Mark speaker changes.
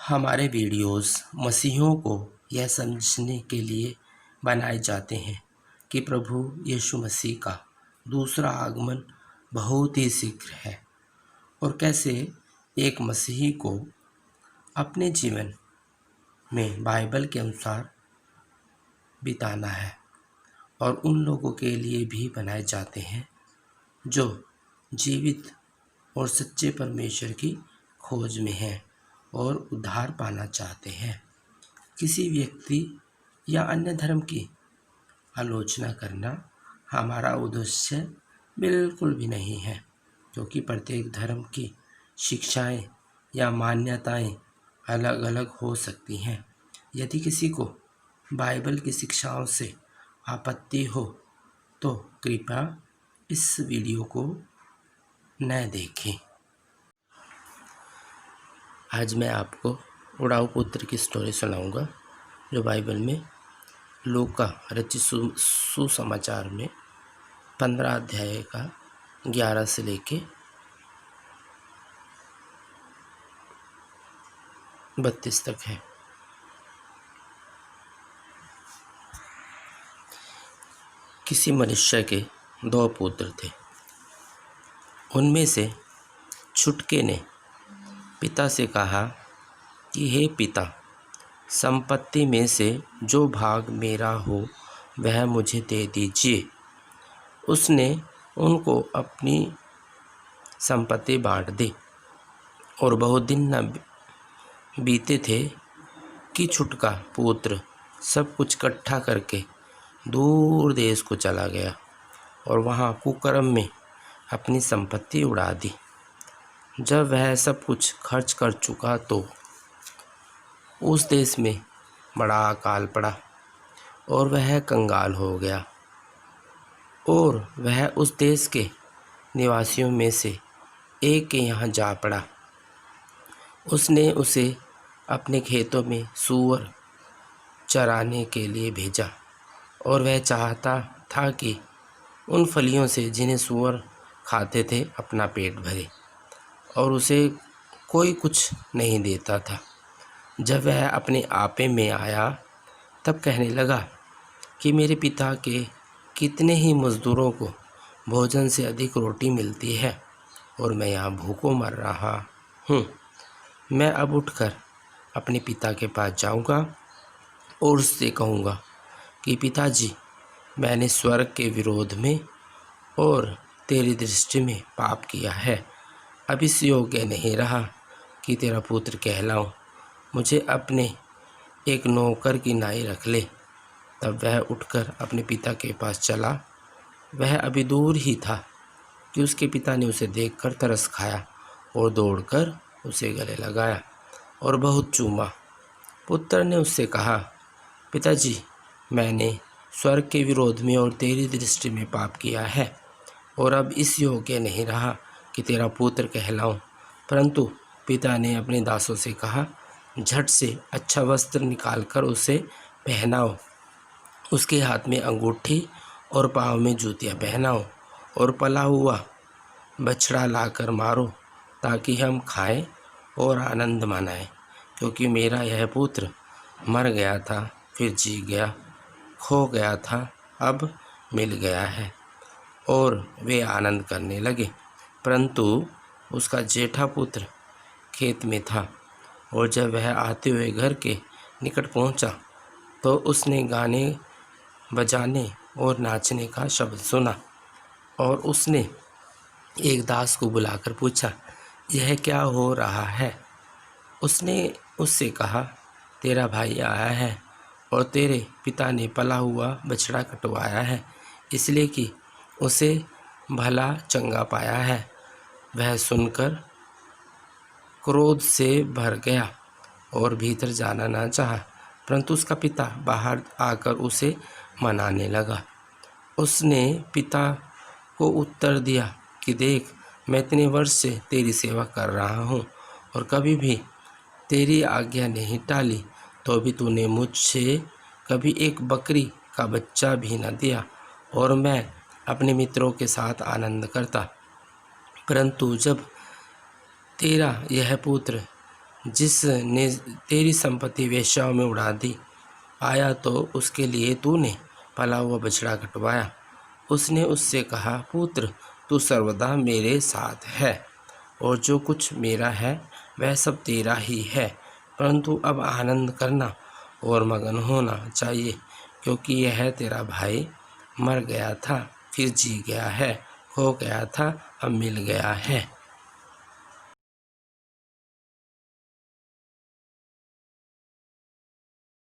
Speaker 1: हमारे वीडियोस मसीहियों को यह समझने के लिए बनाए जाते हैं कि प्रभु यीशु मसीह का दूसरा आगमन बहुत ही शीघ्र है और कैसे एक मसीही को अपने जीवन में बाइबल के अनुसार बिताना है। और उन लोगों के लिए भी बनाए जाते हैं जो जीवित और सच्चे परमेश्वर की खोज में हैं और उद्धार पाना चाहते हैं। किसी व्यक्ति या अन्य धर्म की आलोचना करना हमारा उद्देश्य बिल्कुल भी नहीं है, क्योंकि प्रत्येक धर्म की शिक्षाएं या मान्यताएं अलग अलग हो सकती हैं। यदि किसी को बाइबल की शिक्षाओं से आपत्ति हो तो कृपया इस वीडियो को न देखें। आज मैं आपको उड़ाऊ पुत्र की स्टोरी सुनाऊंगा, जो बाइबल में लूका रचित सुसमाचार में 15 अध्याय का 11 से लेके 32 तक है। किसी मनुष्य के 2 पुत्र थे। उनमें से छुटके ने पिता से कहा कि हे पिता, संपत्ति में से जो भाग मेरा हो वह मुझे दे दीजिए। उसने उनको अपनी संपत्ति बांट दी। और बहुत दिन न बीते थे कि छुटका पुत्र सब कुछ इकट्ठा करके दूर देश को चला गया और वहाँ कुकर्म में अपनी संपत्ति उड़ा दी। जब वह सब कुछ खर्च कर चुका तो उस देश में बड़ा अकाल पड़ा और वह कंगाल हो गया। और वह उस देश के निवासियों में से एक के यहाँ जा पड़ा। उसने उसे अपने खेतों में सूअर चराने के लिए भेजा और वह चाहता था कि उन फलियों से जिन्हें सूअर खाते थे अपना पेट भरे, और उसे कोई कुछ नहीं देता था। जब वह अपने आपे में आया तब कहने लगा कि मेरे पिता के कितने ही मज़दूरों को भोजन से अधिक रोटी मिलती है और मैं यहाँ भूखों मर रहा हूँ। मैं अब उठकर अपने पिता के पास जाऊँगा और उससे कहूँगा कि पिताजी, मैंने स्वर्ग के विरोध में और तेरी दृष्टि में पाप किया है। अब इस योग्य नहीं रहा कि तेरा पुत्र कहलाऊं। मुझे अपने एक नौकर की नाई रख ले। तब वह उठकर अपने पिता के पास चला। वह अभी दूर ही था कि उसके पिता ने उसे देखकर तरस खाया और दौड़कर उसे गले लगाया और बहुत चूमा। पुत्र ने उससे कहा, पिताजी, मैंने स्वर्ग के विरोध में और तेरी दृष्टि में पाप किया है और अब इस योग्य नहीं रहा कि तेरा पुत्र कहलाऊं। परंतु पिता ने अपने दासों से कहा, झट से अच्छा वस्त्र निकालकर उसे पहनाओ, उसके हाथ में अंगूठी और पाँव में जूतियाँ पहनाओ और पला हुआ बछड़ा लाकर मारो, ताकि हम खाएं और आनंद मनाएं। क्योंकि मेरा यह पुत्र मर गया था, फिर जी गया, खो गया था, अब मिल गया है। और वे आनंद करने लगे। परंतु उसका जेठा पुत्र खेत में था, और जब वह आते हुए घर के निकट पहुंचा तो उसने गाने बजाने और नाचने का शब्द सुना। और उसने एक दास को बुलाकर पूछा, यह क्या हो रहा है? उसने उससे कहा, तेरा भाई आया है और तेरे पिता ने पला हुआ बछड़ा कटवाया है, इसलिए कि उसे भला चंगा पाया है। वह सुनकर क्रोध से भर गया और भीतर जाना ना चाहा, परंतु उसका पिता बाहर आकर उसे मनाने लगा। उसने पिता को उत्तर दिया कि देख, मैं इतने वर्ष से तेरी सेवा कर रहा हूँ और कभी भी तेरी आज्ञा नहीं टाली, तो भी तूने मुझसे कभी एक बकरी का बच्चा भी न दिया और मैं अपने मित्रों के साथ आनंद करता। परंतु जब तेरा यह पुत्र जिसने तेरी संपत्ति वेश्याओं में उड़ा दी, आया तो उसके लिए तूने पला हुआ बछड़ा कटवाया। उसने उससे कहा, पुत्र, तू सर्वदा मेरे साथ है और जो कुछ मेरा है वह सब तेरा ही है, परंतु अब आनंद करना और मगन होना चाहिए, क्योंकि यह तेरा भाई मर गया था, फिर जी गया है, खो गया था, अब मिल गया है।